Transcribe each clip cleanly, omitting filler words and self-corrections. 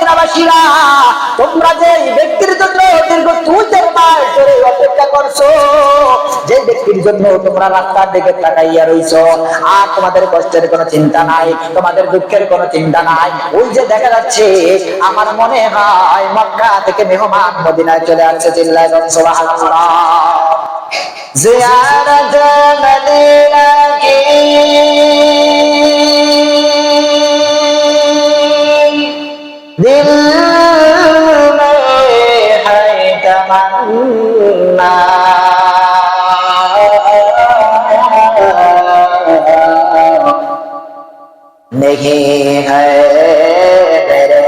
মদিনাবাসীরা, তোমরা যে ব্যক্তির জন্য দীর্ঘ 2 মাস ধরে অপেক্ষা করছো, যে ব্যক্তির জন্য তোমরা রাস্তার দিকে তাকাইয়া রইছো, আর তোমাদের কষ্টের কোনো চিন্তা নাই, তোমাদের দুঃখের কোনো চিন্তা নাই, ওই যে দেখা যাচ্ছে আমার মনে হয় মক্কা থেকে মেহমান মদিনায় চলে আসছে। চিল্লায় সুবহানাল্লাহ। জিয়ারত মদিনা কি दिल में है तमन्ना, नहीं है मेरे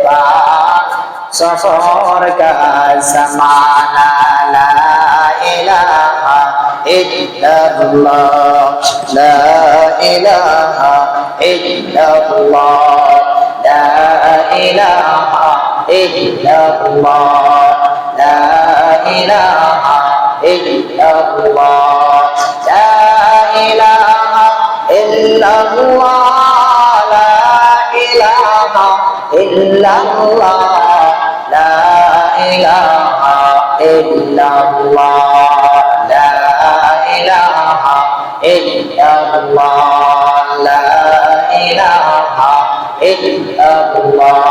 पास सफर का ज़माना, ला इलाहा इल्लल्लाह, ला इलाहा इल्लल्लाह, ला इलाहा इल्लल्लाह, ला इलाहा इल्लल्लाह, ला इलाहा इल्लल्लाह, ला इलाहा इल्लल्लाह, ला इलाहा इल्लल्लाह, ला इलाहा इल्लल्लाह, ला इलाहा इल्लल्लाह।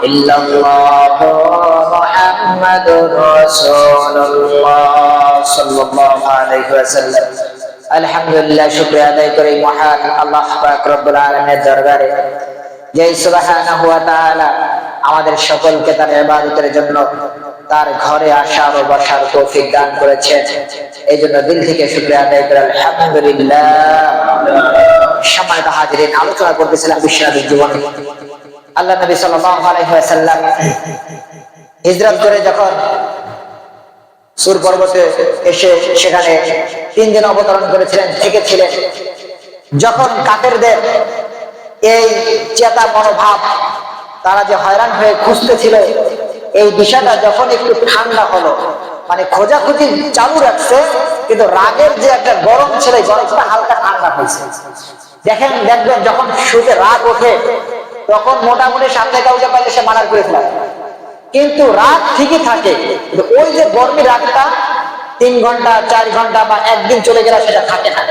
ইল্লাল্লাহু মুহাম্মাদুর রাসূলুল্লাহ সাল্লাল্লাহু আলাইহি ওয়াসাল্লাম। আলহামদুলিল্লাহ, শুকরিয়া আদায় করি মহান আল্লাহ পাক রব্বুল আলামিনের দরবারে, যে সুবহানাহু ওয়া তাআলা আমাদের সকলকে তার ইবাদতের জন্য তার ঘরে আসার ও বসার তৌফিক দান করেছেন। এই জন্য দিল থেকে শুকরিয়া আদায় করি আলহামদুলিল্লাহ। সম্মানিত হাজিরিন, আলোচনা করতেছিলাম বিশ্বনবীর জীবনে। আল্লাহ নবী সাল্লাল্লাহু আলাইহি ওয়াসাল্লাম হিজরত করে যখন সুর পর্বতে এসে সেখানে 3 দিন অবতরণ করেছিলেন, থেকেছিলেন, যখন কাফেরদের এই চেতা মনোভাব, তারা যে হয়রান হয়ে খুঁজতেছিল, এই বিষয়টা যখন একটু ঠান্ডা হলো, মানে খোঁজাখুঁজি চালু রাখছে, কিন্তু রাগের যে একটা গরম ছিল, গরমটা হালকা ঠান্ডা হয়েছে। দেখবেন যখন শুতে রাগ ওঠে, তখন মোটামুটি সামনে কাউকে পাইলে সে মানার করে ফেলে, কিন্তু রাগ ঠিকই থাকে, ওই যে গরমি রাগটা 3 ঘন্টা 4 ঘন্টা বা একদিন চলে গেলে সেটা থাকে না।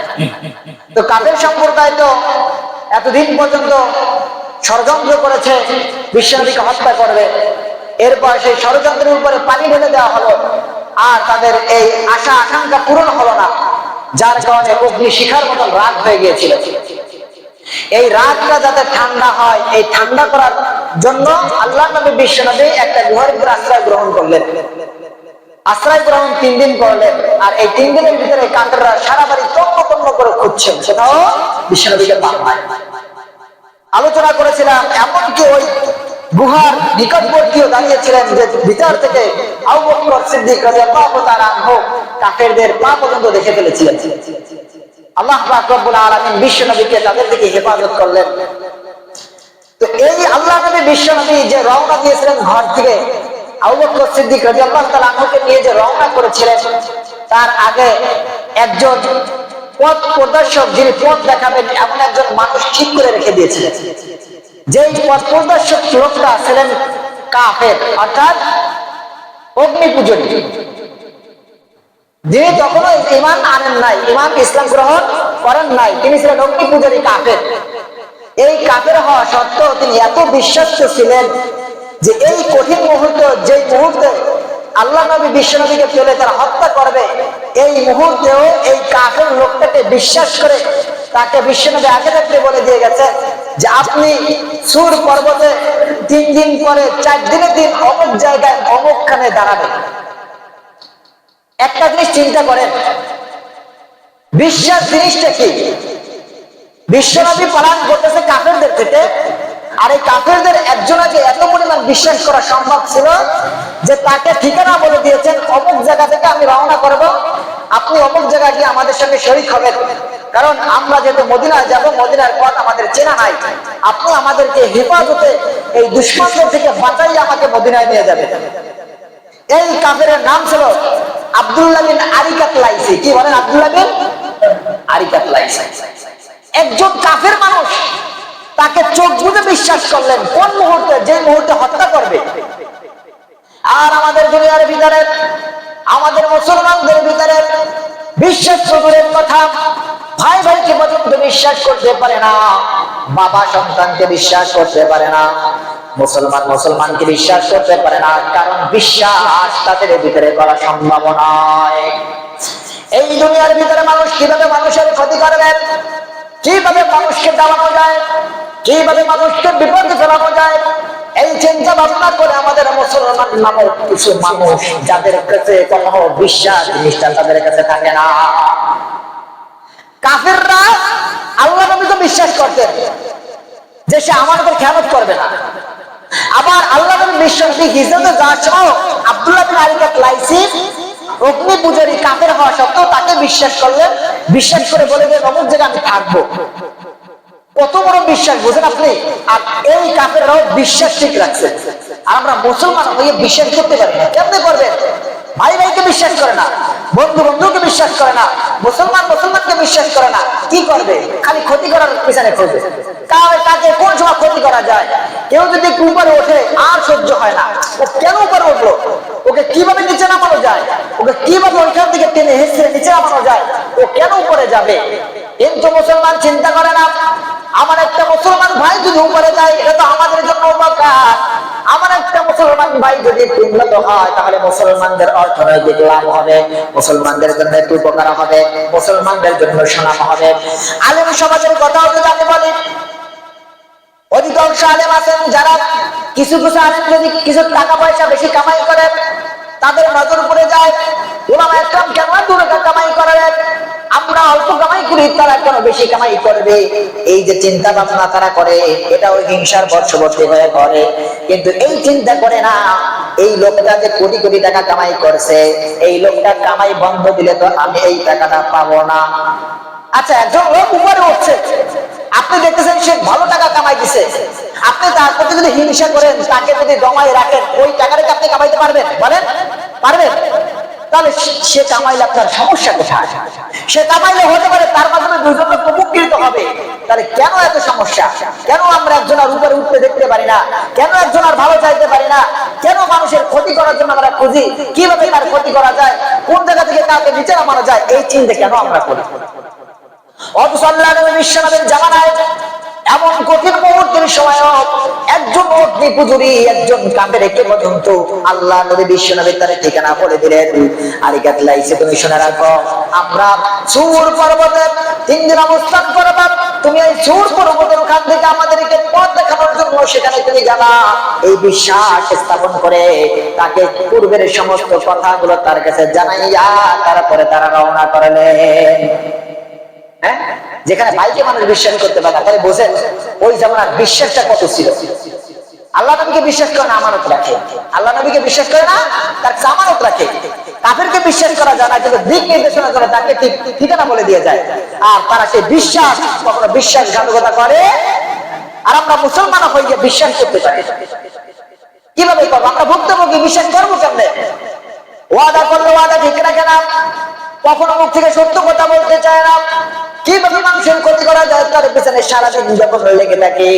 তো কাফের সম্প্রদায় তো এতদিন পর্যন্ত ষড়যন্ত্র করেছে বিশ্বনবীকে হত্যা করবে, এরপর সেই ষড়যন্ত্রের উপরে পানি ঢেলে দেওয়া হলো, আর তাদের এই আশা আকাঙ্ক্ষা পূরণ হলো না, যার কারণে অগ্নি শিখার মতন রাগ হয়ে গিয়েছিল। এই রাগটা যাতে ঠান্ডা হয়, এই ঠান্ডা করার জন্য আল্লাহ নবী বিশ্বনবী একটা গুহার উপর আশ্রয় গ্রহণ করলেন। আশ্রয় গ্রহণ 3 দিন করলেন, আর এই 3 দিনের ভিতরে কাফেররা সারা বাড়ি তন্ন করে খুঁজছেন, সেটাও বিশ্বনবীকে পাওয়া হয়। আলোচনা করেছিলাম এমনকি ওই গুহার নিকটবর্তীও দাঁড়িয়েছিলেন যে ভিতর থেকে আবু বকর সিদ্দিক রাদিয়াল্লাহু তাআলা আনহু কাফেরদের পা পর্যন্ত দেখে ফেলেছিলেন। আল্লাহ পাক রব্বুল আলামিন বিশ্বনবীকে তাদের থেকে হেফাজত করলেন। তো এই আল্লাহ নবী বিশ্বনবী যে রওনা দিয়েছিলেন ঘর থেকে, আবু বকর সিদ্দিক রাদিয়াল্লাহু তাআলা আনহুকে নিয়ে যে রওনা করেছিলেন, তার আগে একজন পথ প্রদর্শক, যিনি পথ দেখাবেন এমন একজন মানুষ ঠিক করে রেখে দিয়েছিলেন। যেই পথ প্রদর্শক লোকটা ছিলেন কাফের, অর্থাৎ অগ্নি পূজনী, যিনি তখনও ঈমান আনেন নাই, ঈমান ইসলাম গ্রহণ করেন নাই, তিনি ছিলেন অগ্নি পূজনী কাফের। এই কাফের হওয়া সত্ত্বেও তিনি এত বিশ্বাস্য ছিলেন যে এই কঠিন মুহূর্ত, যে মুহূর্তে আল্লাহ নবী বিশ্বনবীকে পেলে তারা হত্যা করবে, এই মুহূর্তেও এই কাফের লোকটাকে বিশ্বাস করে তাকে বিশ্বনবী আগে থাকতে বলে দিয়ে গেছে যে আপনি সুর পর্বতে 3 দিন পরে 4 দিনের দিন অমুক জায়গায় অমুকখানে দাঁড়াবেন। একটা জিনিস চিন্তা করেন, বিশ্বাস জিনিসটা কি? বিশ্বনবী পালন করতেছে কাফেরদের থেকে, আর এই কাফেরদের একজনকে এত পরিমাণ বিশ্বাস করা সম্ভব ছিল যে তাকে ঠিকানা বলে দিয়েছেন, অমুক জায়গা থেকে আমি রওনা করব, আপনি অমুক জায়গায় গিয়ে আমাদের সঙ্গে শরীক হবেন, কারণ আমরা যেহেতু মদিনায় যাব, মদিনার পথ আমাদের চেনা নাই, আপনি আমাদেরকে হেফাজতে এই দুশমনদের থেকে বাঁচাইয়ে আমাকে মদিনায় নিয়ে যাবেন। এই কাফেরের নাম ছিল আব্দুল্লাহ বিন আরিকাত লাইসি। কি বলেন? আব্দুল্লাহ বিন আরিকাত লাইসি একজন কাফের মানুষ, তাকে চোখ বুজে বিশ্বাস করলেন কোন মুহূর্তে, যে মুহূর্তে হত্যা করবে। আর আমাদের দুনিয়ার ভিতরে, আমাদের মুসলমানদের ভিতরে বিশ্বাস কবুলের কথা, ভাই ভাইকে পর্যন্ত বিশ্বাস করতে পারে না, বাবা সন্তানকে বিশ্বাস করতে পারে না, মুসলমান মুসলমানকে বিশ্বাস করতে পারে না, কারণ বিশ্বাস তাদের ভিতরে করা সম্ভব নয়। এই দুনিয়ার ভিতরে মানুষ কিভাবে মানুষের ক্ষতি করবে, কিভাবে মানুষকে দাবানো যায়, কিভাবে মানুষকে বিপদে ফেলানো যায়, এই চিন্তা ভাবনা করে আমাদের মুসলমান নামক কিছু মানুষ, যাদের কাছে কোনো বিশ্বাস জিনিসটা তাদের কাছে থাকে না। কাফেররা আল্লাহ নবীকে বিশ্বাস করতেন যে সে আমাদের খেয়ানত করবে না। আবার আল্লাহ নবী বিশ্বনবী হিজরতে যাওয়ার সময় আব্দুল্লাহ বিন আরিকাত লাইসি অগ্নি পূজারী কাফের হওয়া সত্ত্বেও তাকে বিশ্বাস করলেন, বিশ্বাস করে বলে যে অমুক জায়গায় আমি থাকবো। কত বড় বিশ্বাস বুঝেন আপনি? আর এই কাফেররাও বিশ্বাস ঠিক রাখছে, আর আমরা মুসলমান হয়ে বিশ্বাস করতে পারি না। কেমনে করবেন? ভাই ভাইকে বিশ্বাস করে না, বন্ধু বন্ধুকে বিশ্বাস করে না, মুসলমান মুসলমানকে বিশ্বাস করে না। কি করবে? খালি ক্ষতি করার পিছনে খোঁজে। কাকে কোন সময় ক্ষতি করা যায়? কেউ যদি উপরে ওঠে আর সহ্য হয় না, ও কেন উপরে উঠলো, ওকে কিভাবে নিচে নামানো যায়, ওকে কিভাবে ওইখান থেকে টেনে হেসে নিচে নামানো যায়, ও কেন উপরে যাবে। কিন্তু মুসলমান চিন্তা করে না, আমার একটা মুসলমান ভাই যদি উপরে যায় এটা তো আমাদের জন্য উপকার, আমার একটা মুসলমান ভাই যদি উন্নত হয় তাহলে মুসলমানদের অর্থনৈতিক লাভ হবে, মুসলমানদের জন্য একটু উপকার হবে, মুসলমানদের জন্য সুনাম হবে। আলেম সমাজের কথাও যদি আমি বলি, অধিকাংশ আলেম আছেন যারা কিছু কিছু আলেম যদি কিছু টাকা পয়সা বেশি কামাই করে তাদের নজর পড়ে যায়, উলামা একরাম কেন টাকা কামাই করে, আমরা অল্প কামাই করি তারা কেন বেশি কামাই করবে, এই যে চিন্তা ভাবনা তারা করে, এটা ওই হিংসার বশবর্তী হয়ে পড়ে। কিন্তু এই চিন্তা করে না, এই লোকটা যে কোটি কোটি টাকা কামাই করছে, এই লোকটা কামাই বন্ধ দিলে তো আমি এই টাকাটা পাবো না। আচ্ছা, একজন লোক উপরে উঠছে, আপনি দেখতেছেন সে ভালো টাকা কামাই দিছে, আপনি তার প্রতি যদি হিংসা করেন, তাকে যদি জমায় রাখেন, ওই টাকাটাকে আপনি কামাইতে পারবেন? বলেন পারবেন? তাহলে সে কামাইলে আপনার সমস্যা কোথায়? সে কামাইলে হতে পারে তার মাধ্যমে দুজন উপকৃত হবে, তাহলে কেন এত সমস্যা? কেন আমরা একজন আর উপরে উঠতে দেখতে পারি না? কেন একজন আর ভালো চাইতে পারি না? কেন মানুষের ক্ষতি করার জন্য আমরা খুঁজি কিভাবে তার ক্ষতি করা যায়, কোন জায়গা থেকে কাউকে নিচে নামানো যায়, এই চিন্তা কেন আমরা করি? অথচ আল্লাহ নবী বিশ্বনবীর জামানায় এমন কঠিন মুহূর্তের সময় একজন অগ্নি পূজারী, একজন কাফেরকে পর্যন্ত আল্লাহ নবী বিশ্বনবী তার ঠিকানা বলে দিলেন, আরিকাত লাইসি তুমি শুনে রাখো, আমরা সূর পর্বতে 3 দিন অবস্থান করব, তুমি এই সূর পর্বতের ওখান থেকে আমাদেরকে পথ দেখানোর জন্য সেখানে তুমি যাবা। এই বিশ্বাস স্থাপন করে তাকে পূর্বের সমস্ত কথাগুলো তার কাছে জানাইয়া তারপরে তারা রওনা করলেন। যেখানে ভাইকে মানুষ বিশ্বাস করতে পারে না, তাহলে বোঝেন ওই জামানার বিশ্বাসটা কত ছিল। আল্লাহ নবীকে বিশ্বাস করে না, আমানত রাখে। আল্লাহ নবীকে বিশ্বাস করে না, তার আমানত রাখে। কাফেরকে বিশ্বাস করা যায় না, কিন্তু দিক নির্দেশনা করে তাকে ঠিক ঠিকানা বলে দিয়ে যায়। আর তারা সেই বিশ্বাস কখনো বিশ্বাসঘাতকতা করে, আর আমরা মুসলমান হয়ে বিশ্বাস করতে পারি কিভাবে করবো? আমরা ভুক্তভোগী, বিশ্বাস করবো কেমনে? ওয়াদা করলে ওয়াদা ঠিক রাখে না, কখনো মুখ থেকে সত্য কথা বলতে চায় না, কিভাবে মানুষের ক্ষতি করা যায় তার পেছনে সারাদিন যখন লেগে থাকে।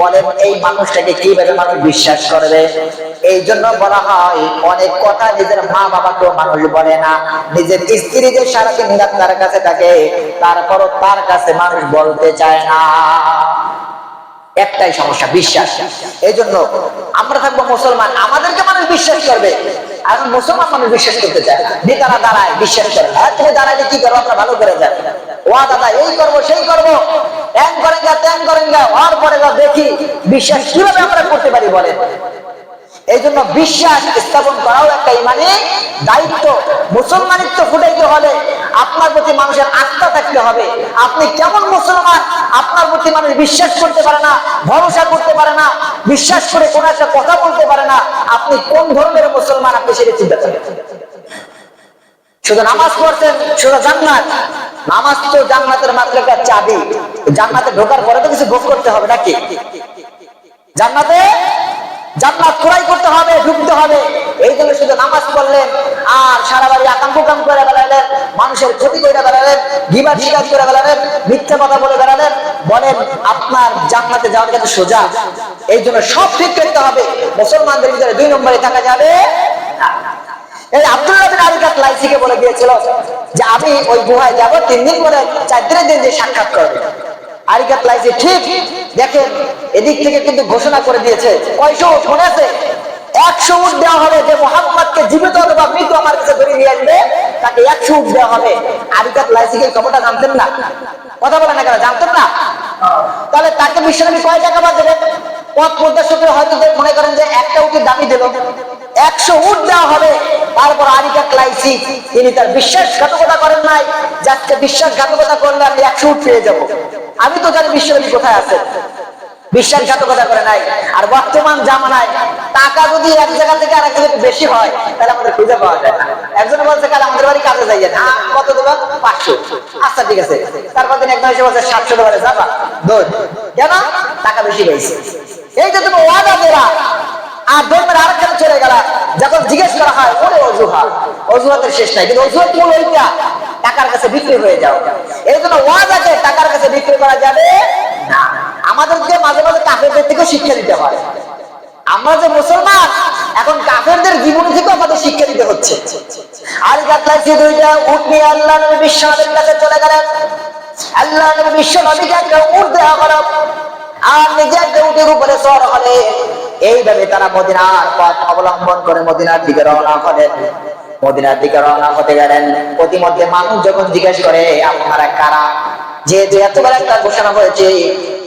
বলেন এই মানুষটাকে কিভাবে মানুষ বিশ্বাস করবে? এই জন্য বলা হয় অনেক কথা নিজের মা বাবাকেও মানুষ বলে না, নিজের স্ত্রী যে সারাদিন তার কাছে থাকে তারপরও তার কাছে মানুষ বলতে চায় না। একটাই সমস্যা, বিশ্বাস। এই জন্য আমরা থাকবো মুসলমান, আমাদেরকে মানুষ বিশ্বাস করবে, আর মুসলমান মানুষ বিশ্বাস করতে চায় না। নেতারা দাঁড়ায় বিশ্বাস করে না, তুমি দাঁড়াইলে কি করবো? আমরা ভালো করে যাই, ওয়াদা দেয়, এই করব সেই করব, ত্যান করেন গা, আর পরে দেখি বিশ্বাস কিভাবে আমরা করতে পারি বলেন। এই জন্য বিশ্বাস স্থাপন করাও একটা ইমানি দায়িত্ব। মুসলমানিত্ব ফুটাইতে হলে আপনার প্রতি মানুষের আস্থা থাকতে হবে। আপনি কেমন মুসলমান, আপনার প্রতি মানুষ বিশ্বাস করতে পারে না, ভরসা করতে পারে না, বিশ্বাস করে কোন একটা কথা বলতে পারে না, আপনি কোন ধরনের মুসলমান আপনি সেটা চিন্তা করেন। শুধু নামাজ পড়ছেন, শুধু জান্নাত, নামাজ তো জান্নাতের মাত্র একটা চাবি। জান্নাতে ঢোকার পরে তো কিছু ভোগ করতে হবে নাকি? জান্নাতে জান্নাত ক্রয় করতে হবে, ঢুকতে হবে। এই জন্য শুধু নামাজ পড়লেন আর সারা বাড়ি আকাম কুকাম করে বেড়ালেন, মানুষের ক্ষতি করে বেড়ালেন, গিবত শিকার করে বেড়ালেন, মিথ্যা কথা বলে বেড়ালেন, বলেন আপনার জান্নাতে যাওয়ার কাছে সোজা? এই জন্য সব ঠিক করতে হবে। মুসলমানদের ভিতরে 2 নম্বরে থাকা যাবে না। এই আব্দুল্লাহ বিন আরিকাত লাইসিকে বলে দিয়েছিল যে আমি ওই গুহায় যাব, 3 দিন পরে 4 দিনের দিন যে সাক্ষাৎ করবে। আরিকাত লাইসি ঠিক দেখেন এদিক থেকে কিন্তু ঘোষণা করে দিয়েছে, 100 উট মনে আছে? 100 উট দেওয়া হবে, যে মুহাম্মদকে জীবিত অথবা মৃত আমার কাছে ধরে নিয়ে আসবে তাকে 100 উট দেওয়া হবে। আরিকাত লাইসিকে খবরটা জানতেন না? কথা বলেন না কেন? জানতেন না? তাহলে তাকে বিশ্বনবী কয় টাকা বাদ দেবেন? পথ প্রদর্শকের হয়তো মনে করেন যে একটা উটের দাবি দিল, 100 উট দেওয়া হবে। তারপর আরিকাত লাইসি তিনি তার বিশ্বাসঘাতকতা করেন নাই, যাকে বিশ্বাসঘাতকতা করলে আমি 100 উট পেয়ে যাবো। আমি তো জানি বিশ্বনবী কোথায় আছে, বিশ্বাসঘাতকতা করে নাই। আর বর্তমান জামানায় টাকা যদি এক জায়গা থেকে আরেক জায়গায় বেশি হয় তাহলে আমাদের খুঁজে পাওয়া যায় না। একজন বলছে কাল আমাদের বাড়ি কাজে যাইয়েন, হ্যাঁ কত দেবো? 500। আচ্ছা ঠিক আছে। তারপর দিন একজন এসে বলছে 700 টাকা যাবা দোষ, কেন? টাকা বেশি পেয়েছে। এই যে তুমি ওয়াদা দেবা আর ধর্মের আরেকখানে চলে গেল, যখন জিজ্ঞেস করা হয় ওরে অজুহাতের শেষ নাই, কিন্তু অজুহাত মূল ওইটা টাকার কাছে বিক্রি হয়ে যাও। এই জন্য ওয়াদাকে টাকার কাছে বিক্রি করা যাবে না। আমাদেরকে মাঝে মাঝে কাফেরদের থেকেও শিক্ষা দিতে হয়। আমরা যে মুসলমান, এখন কাফেরদের জীবন থেকে আমাদের শিক্ষা দিতে হচ্ছে। আরিকাত লাইসি 2টা উট নিয়ে আল্লাহ নবী বিশ্বনবীর কাছে চলে গেলেন। আল্লাহ নবী বিশ্বনবীকে একটা উট দেওয়া হলো আর নিজে একটা উটের উপরে সওয়ার হলেন। এইভাবে তারা মদিনার পথ অবলম্বন করে মদিনার দিকে রওনা হলেন। মদিনার দিকে রওনা হতে গেলেন, প্রতিমধ্যে মানুষ যখন জিজ্ঞেস করে আপনারা কারা, যে এত বড় একটা ঘোষণা হয়েছে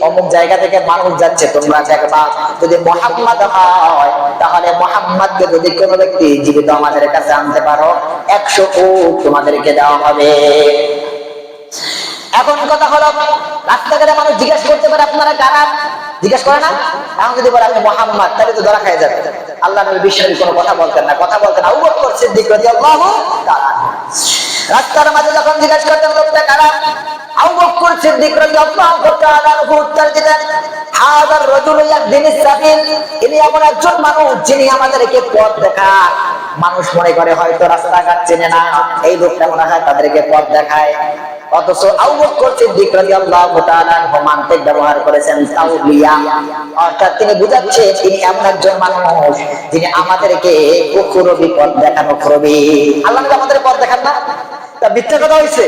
অমুক জায়গা থেকে মানুষ যাচ্ছে, তোমরা দেখবা যদি মুহাম্মদ হয় তাহলে মুহাম্মদকে যদি কোনো ব্যক্তি জীবিত আমাদের কাছে আনতে পারো 100 উট তোমাদেরকে দেওয়া হবে। এখন কথা হলো রাস্তাঘাটে মানুষ জিজ্ঞেস করতে পারে আপনারা কারা, জিজ্ঞেস করে না? এখন যদি বলে আপনি মুহাম্মদ তাহলে তো ধরা খেয়ে যাবে। আল্লাহ নবী বিশ্বনবী কোনো কথা বলতেন না, কথা বলতেন আবু বকর সিদ্দিক রাদিয়াল্লাহু তাআলা। রাস্তার মাঝে যখন জিজ্ঞেস করতেন লোকটা কারা, আবু বকর সিদ্দিক রাদিয়াল্লাহু তাআলা উত্তর দিতেন হাযার রাজুলু ইয়াহদিনিস সাবিল, ইনি এমন একজন মানুষ যিনি আমাদেরকে পথ দেখায়। মানুষ মনে করে হয়তো রাস্তাঘাট চেনে না, এই লোকটা মনে হয় তাদেরকে পথ দেখায়। অথচ আবু বকর সিদ্দিক রাদিয়াল্লাহু তাআলা রোমান্টিক ব্যবহার করেছেন তাওলিয়া, অর্থাৎ তিনি বুঝাচ্ছে তিনি এমন একজন মানুষ যিনি আমাদেরকে কুকুরবি পথ দেখানো করবে। আল্লাহ আমাদের পথ দেখান না, তা মিথ্যা কথা হইছে?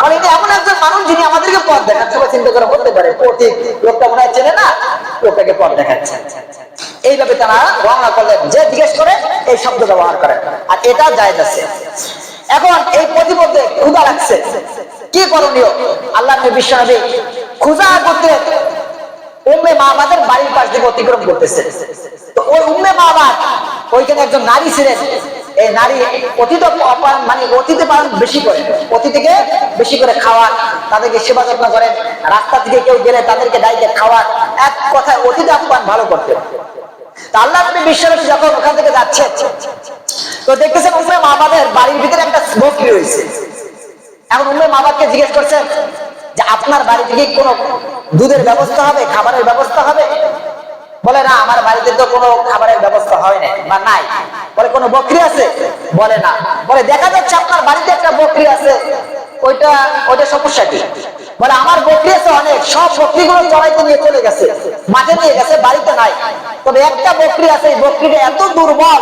মানে এটা এমন একজন মানুষ যিনি আমাদেরকে পথ দেখাচ্ছে। সবাই চিন্তা করে বলতে পারে পথিক লোকটা মনে হয় চেনে না, লোকটাকে পথ দেখাচ্ছে। এইভাবে তারা রওনা করলেন। যে জিজ্ঞেস করে এই শব্দ ব্যবহার করে, আর এটা জায়েজ আছে। এখন এই প্রতিমধ্যে ক্ষুধা লাগছে, কি করণীয়? আল্লাহ নবী বিশ্বনবী ক্ষুধা করতে উম্মে মামাদের বাড়ির পাশ থেকে অতিক্রম করতেছে। তো ওই উম্মে মামাদ ওইখানে একজন নারী ছিলেন। এই নারী অতিথি পালন বেশি করে, অতিথিকে বেশি করে খাওয়ান, তাদেরকে সেবা যত্ন করেন। রাস্তা থেকে কেউ গেলে তাদেরকে ডাইকে খাওয়ান, এক কথায় অতিথি আপ্যায়ন ভালো করতেন। আল্লাহ নবী বিশ্বনবী যখন ওখান থেকে যাচ্ছে তো দেখতেছেন উম্মে মামাদের বাড়ির ভিতরে একটা বকরি রয়েছে। এখন উম্মে মামাকে জিজ্ঞেস করছেন যে আপনার বাড়ি থেকে কোনো দুধের ব্যবস্থা হবে, খাবারের ব্যবস্থা হবে? বলে না, আমার বাড়িতে তো কোনো খাবারের ব্যবস্থা হয় না বা নাই। বলে কোনো বকরি আছে? বলে না। বলে দেখা যাচ্ছে আপনার বাড়িতে একটা বকরি আছে, ওইটা সমস্যা কি? বলে আমার বকরি আছে অনেক, সব বকরিগুলো চড়াইতে নিয়ে চলে গেছে, মাঠে নিয়ে গেছে, বাড়িতে নাই। তবে একটা বকরি আছে, এই বকরিটা এত দুর্বল,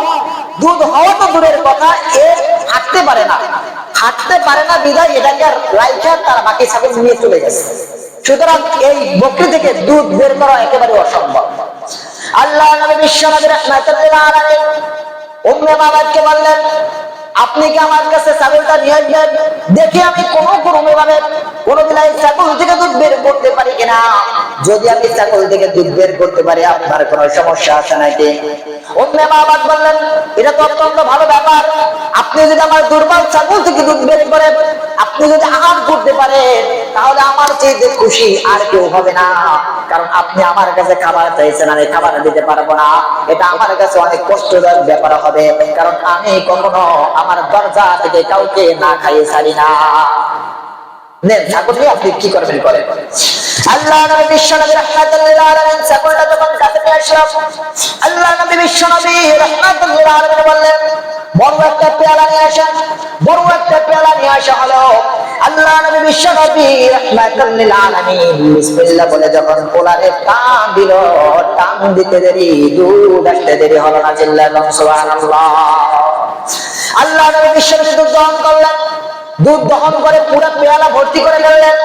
দুধ হওয়া তো দূরের কথা, হাঁটতে পারে না বিধায় এটাকে রাইখা তার বাকি ছাগল নিয়ে চলে গেছে। সুতরাং এই বকরি থেকে দুধ বের করা একেবারে অসম্ভব। আল্লাহ নবী বিশ্বনবী রাহমাতুল আলামিন উম্মে মামাদকে বললেন আপনি কি আমার কাছে ছাগলটা নিয়ে আসবেন, দেখি আমি কোনো ক্রমে ভাবে কোন বিলাই ছাগল থেকে দুধ বের করতে পারি কিনা? যদি আমি ছাগল থেকে দুধ বের করতে পারি আপনার কোনো সমস্যা আছে নাকি? উম্মে মাবাদ বললেন, এটা তো অত্যন্ত ভালো ব্যাপার। আপনি যদি আমার দুর্বল ছাগল থেকে দুধ বের করেন, আপনি যদি আহার করতে পারেন, তাহলে আমার চেয়ে খুশি আর কেউ হবে না। কারণ আপনি আমার কাছে খাবার চাইছেন, আমি খাবার দিতে পারবো না, এটা আমার কাছে অনেক কষ্টদায়ক ব্যাপার হবে। কারণ আমি কখনো আমার দরজা থেকে কাউকে না খাইয়ে ছাড়ি না। নেন ছাগল নিয়ে আপনি কি করবেন করেন। আল্লাহ নবী বিশ্বনবী রাহমাতুল্লাহ আলাইহি ছাগলটা যখন কাছে নিয়ে আসলাম, আল্লাহ নবী বিশ্বনবী রাহমাতুল্লাহ আলাইহি বললেন, বড় একটা পেয়ালা নিয়ে আসেন। বড় একটা পেয়ালা নিয়ে আসা হলো। আল্লাহ নবী বিশ্বনবী রাহমাতুল্লাহ আলাইহি বিসমিল্লাহ বলে যখন পোলারে টান দিল, টান দিতে দেরি দুধ আসতে দেরি হলো না। চিল্লাল্লাহু সুবহানাল্লাহ। আল্লাহ নবী বিশ্বনবী দুধ দহন করলেন। দুধ দহন করে পুরো পেয়ালা ভর্তি করে ফেললেন।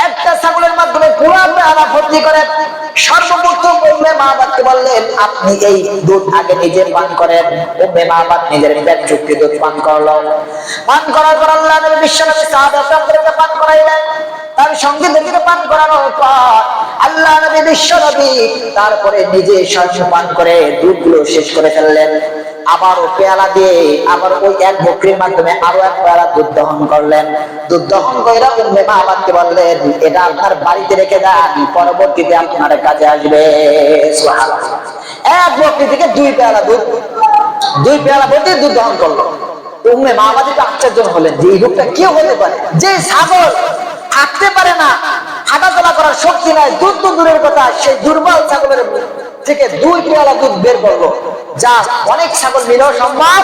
একটা ছাগলের মাধ্যমে পুরো পেয়ালা ভর্তি করে সর্বপ্রথম উম্মে মাবাদকে বললেন, আপনি এই দুধ আগে নিজে পান করেন। উম্মে মাবাদ নিজের পেট চুক্তি দুধ পান করলো। পান করার পর আল্লাহ নবী বিশ্বনবী সাহাবাদেরকে পান করাইলেন। তার সঙ্গে দেখে পান করানোর পর আল্লাহ নবী বিশ্বনবী তারপরে নিজে স্বয়ং পান করে দুধগুলো শেষ করে ফেললেন। আবারও পেয়ালা দিয়ে আবার ওই এক বকরির মাধ্যমে আরো এক পেয়ালা দুধ দহন করলেন। দুধ দহন করে উম্মে মাবাদকে বললেন, এটা আপনার বাড়িতে রেখে দেন, পরবর্তীতে আপনার কাজে আসবে। সুবহানাল্লাহ। এক বকরি থেকে দুই পেয়ালা ভর্তি দুধ দহন করলো। উম্মে মাবাদি তো আশ্চর্য হলেন যে এই লোকটা কি হতে পারে, যে ছাগল হাঁটতে পারে না, হাঁটাচলা করার শক্তি নাই, দুধ তো দূরের কথা, সেই দুর্বল ছাগলের থেকে দুই পেয়ালা দুধ বের করলো, যা অনেক ছাগল মিলেও সম্ভব।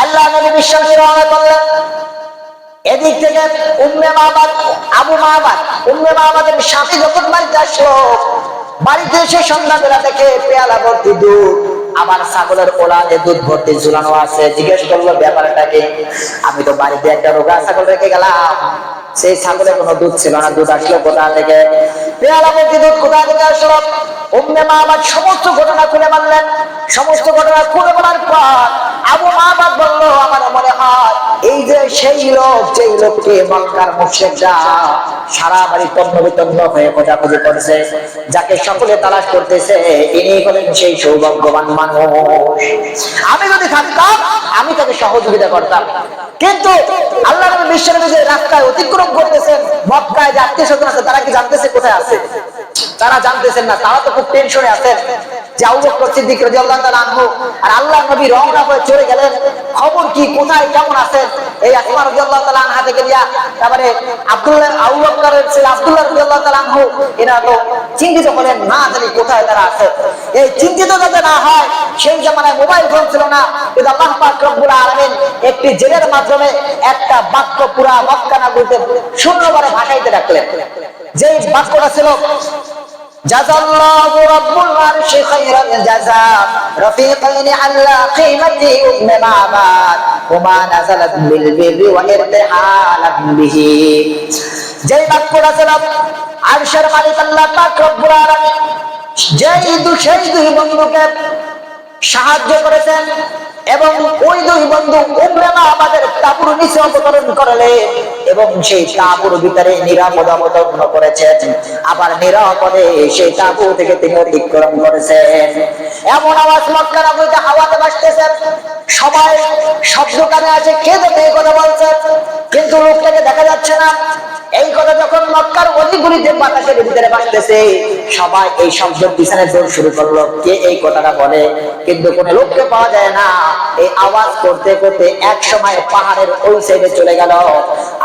আল্লাহ নবী বিশ্বনবী রওনা করলেন। এদিক থেকে উম্মে মাবাদ, উম্মে মাবাদের স্বামী যখন বাড়িতে আসলো, বাড়িতে এসে সন্ধ্যাবেলা দেখে পেয়ালা ভর্তি দুধ, আবার ছাগলের ওলানে দুধ ভর্তি ঝুলানো আছে। জিজ্ঞেস করলো, ব্যাপারটা কি? আমি তো বাড়িতে একটা রোগা ছাগল রেখে গেলাম, সেই ছাগলে কোনো দুধ ছিল না, দুধ আসলো কোথা থেকে? পেয়ালা ভর্তি দুধ কোথা থেকে আসলো? উম্মে মাবাদ সমস্ত ঘটনা খুলে বললেন। সমস্ত ঘটনা খুলে বলার পর আবু মাবাদ বলল, আমার মনে হয় এই যে সেই লোক, যেই লোককে মক্কার মুশরিকরা সারা বাড়ি তন্ন বিতন্ন হয়ে খোঁজাখুঁজি করছে, যাকে সকলে তালাশ করতেছে, ইনি হলেন সেই সৌভাগ্যবান মানুষ। আমি যদি থাকতাম আমি তাকে সহযোগিতা করতাম। কিন্তু আল্লাহ নবী বিশ্বনবী যে রাস্তায় অতিক্রম করতেছেন, মক্কায় যে আত্মীয়-স্বজন আছে তারা কি জানতেছে কোথায় আছে? তারা জানতেছেন না। তারা তো খুব টেনশনে আছেন যে আবু বকর সিদ্দিক রাদিয়াল্লাহু তাআলা আনহু আর আল্লাহর নবী রওনা হয়ে চলে গেলেন, খবর কি, কোথায় কেমন আছেন? এই আসমা রাদিয়াল্লাহু তাআলা আনহা থেকে নিয়া তারপরে আব্দুল্লাহ, আবু বকরের ছেলে আব্দুল্লাহ রাদিয়াল্লাহু তাআলা আনহু, এরা তো চিন্তিত হলেন, না জানি কোথায় তারা আছে। এই চিন্তিত যাতে না হয়, সেই জামানায় মোবাইল ফোন ছিল না, কিন্তু আল্লাহ পাক রব্বুল আলামিন একটি জেলের মাধ্যমে একটা বাক্য পুরা মক্কা নগরীতে শূন্যবারে ভাষাইতে রাখলেন। যেই বাক্যটা ছিল, জাযাল্লাহু রাব্বুল আরশি খায়রাল জাযা রাফিকাইনি আল্লা কিমাতি উম্মে মাবাদ ওমা নাযালাত বিল বিররি ওয়া ইরতিহালাত বিহি। যেই বাক্যটা ছিল, আরশের মালিক আল্লাহ পাক রব্বুল আলামিন সেই দুই বন্ধুকে সাহায্য করেছেন এবং ওই দুই বন্ধু উম্মে মাবাদের তাঁবুর নিচে অবতরণ করলেন এবং সেই তাঁবুর ভিতরে নিরাপদ অবতরণ করেছেন। আবার নিরাপদে সেই তাঁবু থেকে তিনি অতিক্রম করেছেন। এমন আওয়াজ মক্কা নগরীতে হাওয়াতে ভাসতেছে, সবাই শব্দ কানে আসে, কে যেন এই কথা বলছে, কিন্তু লোকটাকে দেখা যাচ্ছে না। এই কথা যখন মক্কার অলিগলিতে বাতাসের ভিতরে ভাসতেছে, সবাই এই শব্দের পিছনে দৌড় শুরু করলো, কে এই কথাটা বলে, কিন্তু কোনো লোককে পাওয়া যায় না। এই আওয়াজ করতে করতে এক সময় পাহাড়ের ওই সাইডে চলে গেল।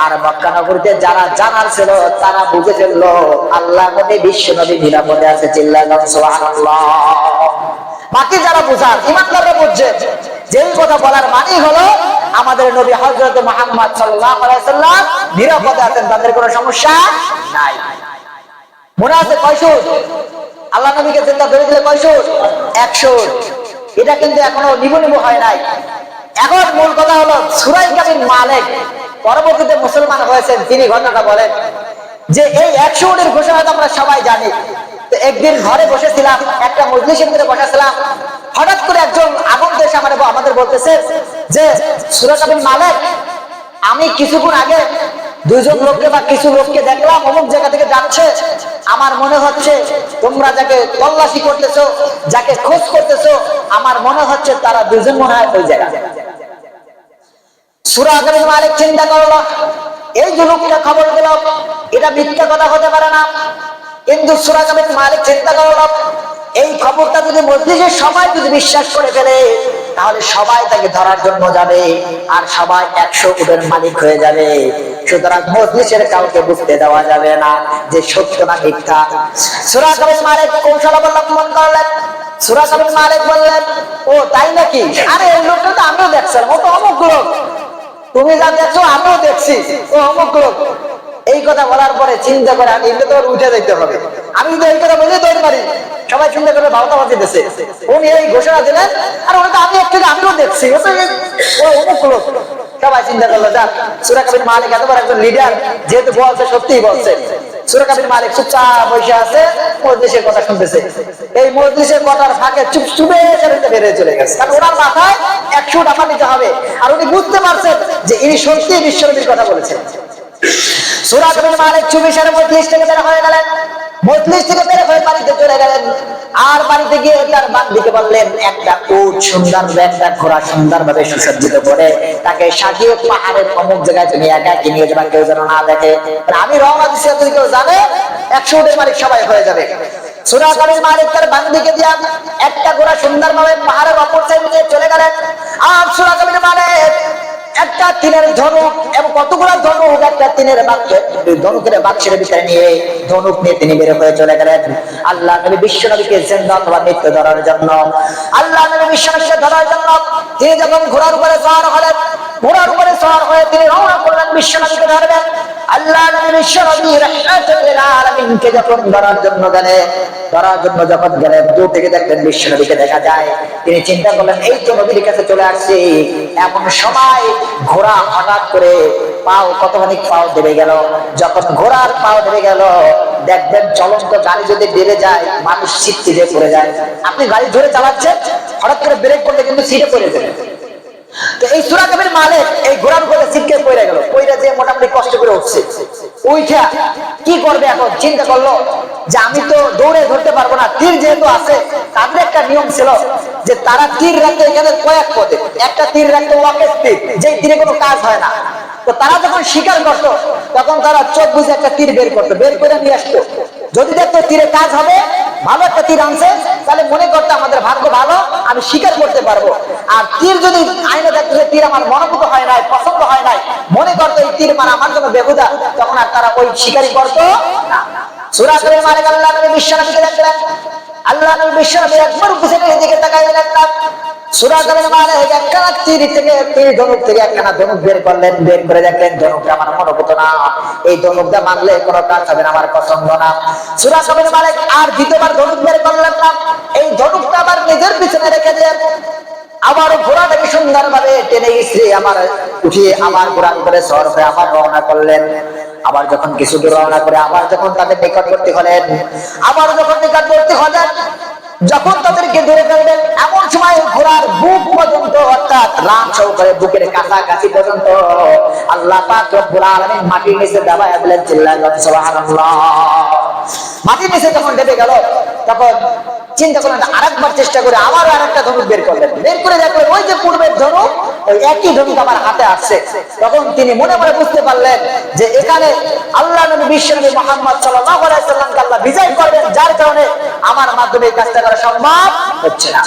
আর মক্কা নগরীতে যারা জানার ছিল তারা বুঝে ফেললো আল্লাহ নবী বিশ্ব নবী নিরাপদে আছে। চিল্লাল্লাহু সুবহানাল্লাহ। বাকি যারা বুঝার ইমানদাররা বুঝছে যে এই কথা বলার মানে হলো আমাদের নবী হযরত মুহাম্মদ সাল্লাল্লাহু আলাইহি ওয়াসাল্লাম নিরাপদে আছেন, তাদের কোনো সমস্যা নাই। মনে আছে কয় সুর? আল্লাহ নবীকে চিন্তা করে দিলে কয় সুর? 1 সুর। এটা কিন্তু এখনো নিবু হয় নাই। এখন মূল কথা হলো সূরা কাফির মালিক পরবর্তীতে মুসলমান হয়েছেন, তিনি ঘটনাটা বলেন যে এই 1 সুরের ঘোষণা আমরা সবাই জানি। তো একদিন ঘরে বসেছিলাম, একটা মজলিসের ভিতরে বসেছিলাম, হঠাৎ করে একজন আগন্তুক এসে আমাদের বলতেছে যে সূরা কাফির মালিক আমি কিছুক্ষণ আগে দুইজন লোককে বা কিছু লোককে দেখলাম অমুক জায়গা থেকে যাচ্ছে, আমার মনে হচ্ছে তোমরা যাকে তল্লাশি করতেছো, যাকে খোঁজ করতেছো, আমার মনে হচ্ছে তারা দুজন মনে হয় ওই জায়গা। সূরা ইবনে মালিক চিন্তা করলো, এই যে লোকটা খবর দিল এটা মিথ্যা কথা হতে পারে না। কিন্তু সূরা ইবনে মালিক চিন্তা করলো, এই খবরটা যদি মজলিসের সবাই যদি বিশ্বাস করে ফেলে তাহলে সবাই তাকে ধরার জন্য যাবে আর সবাই 100 উটের মালিক হয়ে যাবে। সুতরাং মজলিসের কাউকে বুঝতে দেওয়া যাবে না যে সত্য না মিথ্যা। সূরা ইবনে মালিক কৌশল অবলম্বন করলেন। সূরা ইবনে মালিক বললেন, ও তাই নাকি, আরে এই লোকটা তো আমিও দেখছিলাম, ও তো অমুক লোক, তুমি যা দেখছো আমিও দেখছি, ও অমুক লোক। এই কথা বলার পরে চিন্তা করে আমি এগুলো তো উঠে দেখতে হবে, আমি যদি এই কথা বলে দৌড় মারি সবাই চিন্তা করে ভাওতাবাজি দিতেছে, উনি এই ঘোষণা দিলেন আর ওটা আমি একটু আমিও দেখছি, ও অমুক লোক। সবাই চিন্তা করলো যাক, সূরা ইবনে মালিক এত বড় একজন লিডার, যেহেতু বলছে সত্যিই বলছে। সূরা ইবনে মালিক চুপচাপ বসে আছে, মজলিসের কথা শুনতেছে। এই মজলিসের কথার ফাঁকে চুপচুপে সেরেতে বেরিয়ে চলে গেছে, কারণ ওনার মাথায় 100 টাকা নিতে হবে। আর উনি বুঝতে পারছেন যে ইনি সত্যি বিশ্বনবীর কথা বলেছেন। সূরা ইবনে মালিক চুপি সারে মজলিস থেকে বের হয়ে গেলেন। মজলিস থেকে বের হয়ে বাড়িতে চলে গেলেন। আর বাড়িতে গিয়ে তার বান্দিকে বললেন, একটা উট সুন্দর, একটা ঘোড়া সুন্দরভাবে সুসজ্জিত করে তাকে সাজিয়ে পাহাড়ের অমুক জায়গায় তুমি একা নিয়ে যাবা, কেউ যেন না দেখে। আমি রওনা দিচ্ছি, যদি কেউ জানে 100 উটের মালিক সবাই হয়ে যাবে। সূরা ইবনে মালিক তার বান্দিকে দিয়ে একটা ঘোড়া সুন্দরভাবে পাহাড়ের অপর সাইডে চলে গেলেন। আর সূরা ইবনে মালিক একটা তিনের ধনুক এবং কতগুলো ধনুক একটা তিনের ধনুকের বাক্সের ভিতরে নিয়ে ধনুক নিয়ে তিনি বের হয়ে চলে গেলেন আল্লাহ নবী বিশ্ব নবীকে জিন্দা অথবা মৃত্যু ধরার জন্য। আল্লাহ নবী বিশ্ব নবীকে ধরার জন্য তিনি যখন ঘোড়ার উপরে সওয়ার হলেন, ঘোড়ার উপরে সওয়ার হয়ে তিনি রওনা করলেন বিশ্ব নবীকে ধরবেন। আল্লাহ নবী বিশ্ব নবী রাহমাতুল লিল আলামিনকে যখন ধরার জন্য গেলেন, দূর থেকে দেখলেন বিশ্ব নবীকে দেখা যায়। তিনি চিন্তা করলেন, এই তো নবীর কাছে চলে আসছি। এমন সময় ঘোড়া হঠাৎ করে কতখানি পাও দেবে গেল। যখন ঘোড়ার পাও দেবে গেল, দেখবেন চলন্ত গাড়ি যদি বেড়ে যায় মানুষ সিটে যে পড়ে যায়। আপনি গাড়ি ধরে চালাচ্ছেন, হঠাৎ করে ব্রেক করলে কিন্তু সিটে পড়ে যাবে। তো এই সূরা ইবনে মালিক এই ঘোড়ার উপরে সিটকে পড়ে গেল, পড়ে যে মোটামুটি কষ্ট করে উঠছে। উঠা কি করবে এখন চিন্তা করলো যে আমি তো দৌড়ে ধরতে পারবো না, তীর যেহেতু আছে। তাদের একটা নিয়ম ছিল যে তারা তীর রাখতে এখানে কয়েক পথে, একটা তীর রাখতে ওয়াকেস তীর, যেই তীরে কোনো কাজ হয় না। তো তারা যখন শিকার করতো তখন তারা চোখ বুঝে একটা তীর বের করতো, বের করে নিয়ে আসতো। যদি দেখতো তীরে কাজ হবে, ভালো একটা তীর আনছে, তাহলে মনে করতো আমাদের ভাগ্য ভালো, আমি শিকার করতে পারবো। আর তীর যদি আইনে দেখতো যে তীর আমার মনোভূত হয় নাই, পছন্দ হয় নাই, মনে করতো এই তীর মারা আমার জন্য বেহুদা, তখন আর তারা ওই শিকারই করতো না। সূরা ইবনে মালিক আল্লাহ নবী বিশ্ব নবীকে দেখলেন। আল্লাহ নবী বিশ্ব নবী একবার পিছনের দিকে তাকাইলেন। সূরা ইবনে মালিক একটা তীর থেকে ধনুক থেকে একখানা ধনুক বের করলেন, বের করে দেখলেন ধনুকটা আমার মনোভূত না, এই ধনুকটা মারলে কোনো কাজ হবে না, আমার পছন্দ না। সূরা ইবনে মালিক আর দ্বিতীয়বার ধনুক বের করলেন না, এই ধনুকটা আবার নিজের পিছনে রেখে দিয়ে আবার ঘোড়াটাকে সুন্দরভাবে টেনে গেছে, আবার উঠিয়ে আবার ঘোড়ার উপরে সওয়ার হয়ে আবার রওনা করলেন। আবার যখন কিছু দূর রওনা করে আবার যখন তাদের নিকটবর্তী হলেন, যখন তাদেরকে ধরে ফেলবেন, এমন সময় ঘোড়ার বুক পর্যন্ত, অর্থাৎ রাম সহকারে বুকের কাছাকাছি পর্যন্ত আল্লাহ পাক রব্বুল আলামিন মাটির নিচে দাবায়া দিলেন। চিল্লাবেন সুবহানাল্লাহ। মাটির নিচে যখন ডেবে গেল তখন চিন্তা করলেন আরেকবার চেষ্টা করে আবার আরেকটা ধনুক বের করলেন। বের করে দেখলেন ওই যে পূর্বের ধনুক, ওই একই ধনুক আমার হাতে আসছে। তখন তিনি মনে মনে বুঝতে পারলেন যে এখানে আল্লাহ নবী বিশ্বনবী মুহাম্মদ সাল্লাল্লাহু আলাইহি সাল্লামকে আল্লাহ বিজয় করবেন, যার কারণে আমার মাধ্যমে এই কাজটা করা সম্ভব হচ্ছে না।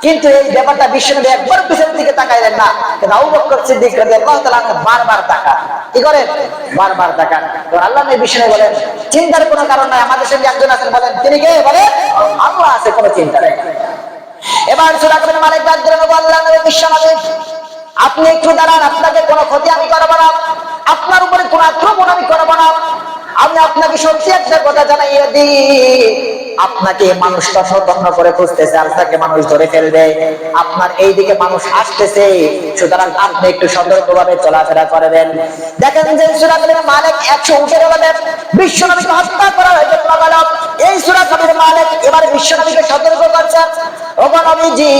কিন্তু এই ব্যাপারটা বিশ্বনবী একবার পিছনের দিকে তাকাইলেন না, কিন্তু আবু বকর সিদ্দিক রাদিয়াল্লাহু তাআলা বারবার তাকান। কি করেন? বারবার তাকান। তো আল্লাহ নবী বিশ্বনবী বলেন, চিন্তার কোনো কারণ নাই, আমাদের সঙ্গে একজন আছেন। বলেন তিনি কে? বলে আল্লাহ আছে, কোনো চিন্তা নেই। এবার সূরা ইবনে মালিক ডাক দিলেন, আল্লাহ নবী বিশ্বনবী আপনি একটু দাঁড়ান, আপনাকে কোনো ক্ষতি আমি করব না, আপনার উপরে কোনো আক্রমণ আমি করব না। আমি আপনাকে সত্যি একটা কথা জানাইয়ে দিই, আপনাকে মানুষ তন্ন করে খুঁজতেছে, আপনাকে মানুষ ধরে ফেলবে, আপনার এই দিকে মানুষ আসতেছে, সুতরাং আপনি একটু সতর্কভাবে চলাফেরা করবেন। দেখেন যে সূরা মালিক 100 উটের বলে বিশ্বনবীকে হত্যা করা হয়েছে। এই সূরা মালিক এবার বিশ্বনবীকে সতর্ক করছে, ওগো নবীজি,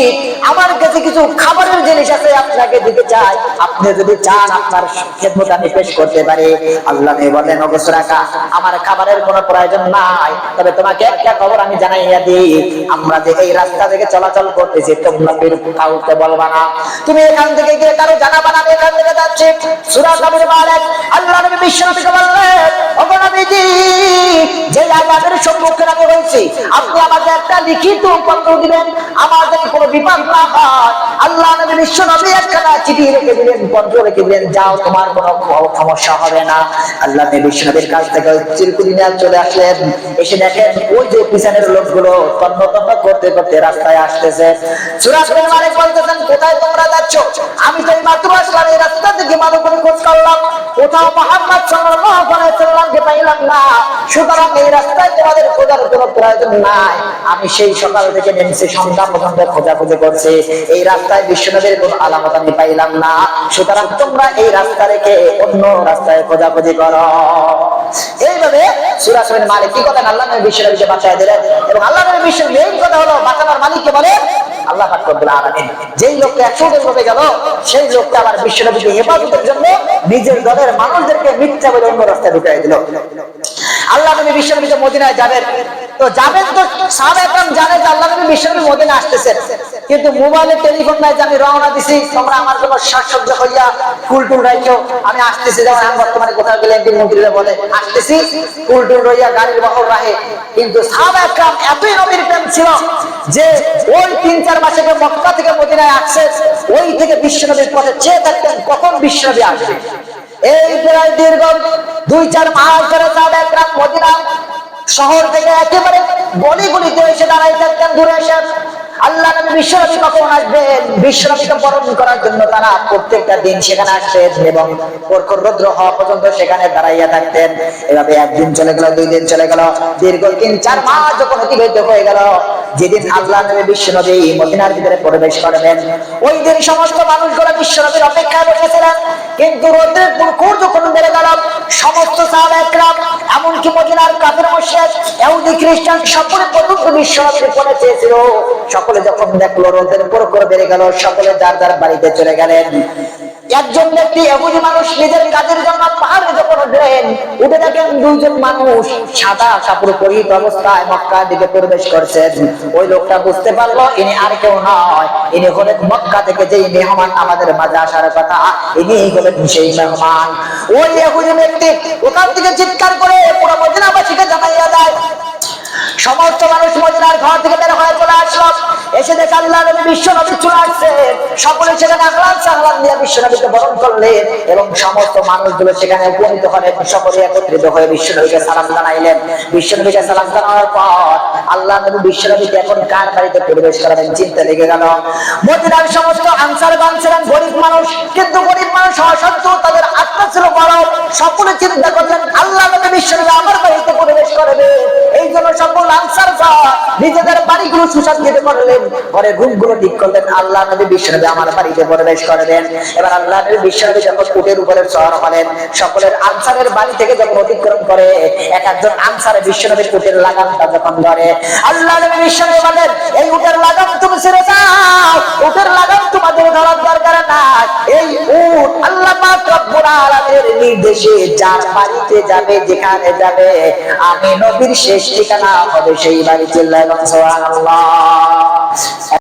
আমার কাছে কিছু খাবারের জিনিস আছে, আপনাকে দিতে চাই, আপনি যদি চান আপনার খেদমত আমি পেশ করতে পারি। আল্লাহ নবী বলেন, ওগো সুরাকা, আমার খাবারের কোনো প্রয়োজন নাই, তবে তোমাকে একটা খবর আমি জানাইয়া দিই, আমরা যে এই রাস্তা থেকে চলাচল করতেছি তোমরা কাউকে বলবা না, তুমি এখান থেকে গিয়ে কারো জানাবা না আমি এখান থেকে যাচ্ছি। সূরা মালিক আল্লাহ নবী বিশ্বনবীকে বললেন, ওগো নবীজি, যে আমাদের সম্মুখীন আমি হয়েছি, আপনি আমাকে একটা লিখিত পত্র দিবেন, আমাদের কোনো বিপদ না হয়। আল্লাহ নবী বিশ্বনবী একটা চিঠি রেখে দিলেন, পত্র রেখে দিলেন, যাও তোমার কোনো সমস্যা হবে না। আল্লাহ নবী বিশ্বনবীর কাছ থেকে চিরকুলি নিয়ে চলে আসলেন, এসে দেখেন ওই যে পিছনের লোকগুলো তন্ন করতে করতে রাস্তায় আসতেছে। সূরা মালিক বলতেছেন, কোথায় তোমরা যাচ্ছ? আমি তো এই মাত্র আসলাম, এই রাস্তা থেকে মানুষ খোঁজ করলাম, কোথাও মুহাম্মদ সাল্লাল্লাহু আলাইহি ওয়াসাল্লামকে পাইলাম না, সুতরাং এই রাস্তায় তোমাদের খোঁজার কোনো প্রয়োজন নাই। আমি সেই সকাল থেকে নেমেছি, সন্ধ্যা পর্যন্ত খোঁজাখুঁজি করছি, এই রাস্তায় বিশ্বনবীর কোনো আলামত আমি পাইলাম না, সুতরাং তোমরা এই রাস্তা রেখে অন্য রাস্তায় খোঁজাখুঁজি করো। এইভাবে সূরা মালিক কি করেন, আল্লাহ নবী বিশ্বনবীকে বাঁচায় দিলেন, এবং আল্লাহ নবী বিশ্বনবী এই কথা হলো বাঁচানোর মালিককে বলে আল্লাহ পাক রব্বুল আলামিন। যেই লোকটা 100 উটের রূপে গেল, সেই লোকটা আবার বিশ্বনবীকে হেফাজতের জন্য নিজের দলের মানুষদেরকে মিথ্যা বলে অন্য রাস্তায় ঢুকিয়ে দিল। আল্লাহ নবী বিশ্বনবীকে মদিনায় যাবেন, তো সাহাবায়ে কেরাম জানে যে আল্লাহ নবী বিশ্বনবী মদিনায় আসতেছেন, কিন্তু মোবাইলে টেলিফোন নাই যে আমি রওনা দিছি, তোমরা আমার জন্য সাজসজ্জ হইয়া ফুল টুল রাখো, আমি আসতেছি। যেমন আমি বর্তমানে কোথাও গেলে একদিন মন্দিরে বলে আসতেছি, ফুল টুল রইয়া গাড়ির বহর রাখে, কিন্তু সাহাবায়ে কেরাম এতই নবীর প্রেম ছিল যে ওই 3-4 মাসে মক্কা থেকে মদিনায় আসছে, ওই থেকে বিশ্বনবীর পথে চেয়ে থাকতেন কখন বিশ্বনবী আসবে। এই প্রায় দীর্ঘ 2-4 মাস ধরে সাহাবায়ে কেরাম মদিনা শহর থেকে একেবারে গলিতে এসে দাঁড়াই থাকতেন, দূরে এসে আল্লাহ নবী বিশ্বনবী কখন আসবেন, বিশ্বনবীকে বরণ করার জন্য তারা প্রত্যেকটা দিন সেখানে আসতেন এবং প্রখর রৌদ্র হওয়া পর্যন্ত সেখানে দাঁড়াইয়া থাকতেন। এভাবে একদিন চলে গেল, 2 দিন চলে গেল, দীর্ঘ 3-4 মাস যখন অতিবাহিত হয়ে গেল, যেদিন আল্লাহ নবী বিশ্বনবী মদিনার ভিতরে প্রবেশ করবেন, ওই দিন সমস্ত মানুষগুলো বিশ্বনবীর অপেক্ষায় বসেছিলেন। কিন্তু রৌদ্রের প্রখর যখন বেড়ে গেল, সমস্ত সাহাবায়ে কেরাম এমনকি মদিনার কাফির মুশরিক ইহুদি খ্রিস্টান সকলে পর্যন্ত বিশ্বনবীর উপরে চেয়েছিল। সকলে যখন দেখলো রোদের প্রখর বেড়ে গেল, সকলে যার যার বাড়িতে চলে গেলেন। একজন ব্যক্তি ইহুদি মানুষ নিজের কাজের জন্য পাহাড়ে যখন উঠলেন, উঠে দেখেন 2 জন মানুষ সাদা কাপড় পরিহিত অবস্থায় মক্কার দিকে প্রবেশ করছেন। ওই লোকটা বুঝতে পারলো ইনি আর কেউ নয়, ইনি হলেন মক্কা থেকে যেই মেহমান আমাদের মাঝে আসার কথা, ইনি হলেন সেই মেহমান। ওই ইহুদি ব্যক্তি ওখান থেকে চিৎকার করে পুরো মদিনাবাসীকে জানাইয়া দেয়। সমস্ত মানুষ মদিনার ঘর থেকে বের হয়ে চলে আসলো, এসে দেখে আল্লাহ নবী বিশ্বনবী চলে আসছে। সকলে সেখানে আহলান সাহলান দিয়ে বিশ্বনবীকে বরণ করলেন এবং সমস্ত মানুষগুলো সেখানে উপনীত হলেন, সকলে একত্রিত হয়ে বিশ্বনবীকে সালাম জানাইলেন। বিশ্বনবীকে সালাম জানানোর পর আল্লাহ নবী বিশ্বনবীকে এখন কার বাড়িতে প্রবেশ করাবেন চিন্তা লেগে গেল। মদিনার সমস্ত আনসারগণ ছিলেন গরিব মানুষ, কিন্তু গরিব মানুষ হওয়া সত্ত্বেও তাদের আত্মা ছিল বড়। সকলে চিন্তা করলেন আল্লাহ নবী বিশ্বনবী আমার বাড়িতে প্রবেশ করবে, এই জন্য সকল আনসারগণ নিজেদের বাড়িগুলো সুসজ্জিত করলেন, ঘরের রুমগুলো ঠিক করলেন। আল্লাহ নবী বিশ্বনবী আমার বাড়িতে প্রবেশ করবেন। এবার আল্লাহ নবী বিশ্বনবী যখন উটের উপরে সওয়ার হলেন, সকলের আনসারের বাড়ি থেকে যখন অতিক্রম করে, এক একজন আনসারে বিশ্বনবীর উটের লাগামটা যখন ধরে, আল্লাহ নবী বিশ্বনবী বলেন, এই উটের লাগাম তুমি ছেড়ে দাও, উটের লাগাম তোমাদের ধরার দরকার নাই। এই উট আল্লাহ পাক রব্বুল আলামিনের নির্দেশে যার বাড়িতে যাবে, যেখানে যাবে, আমি নবীর শেষ ঠিকানা হবে সেই বাড়ি। চিল্লায় সুবহানাল্লাহ।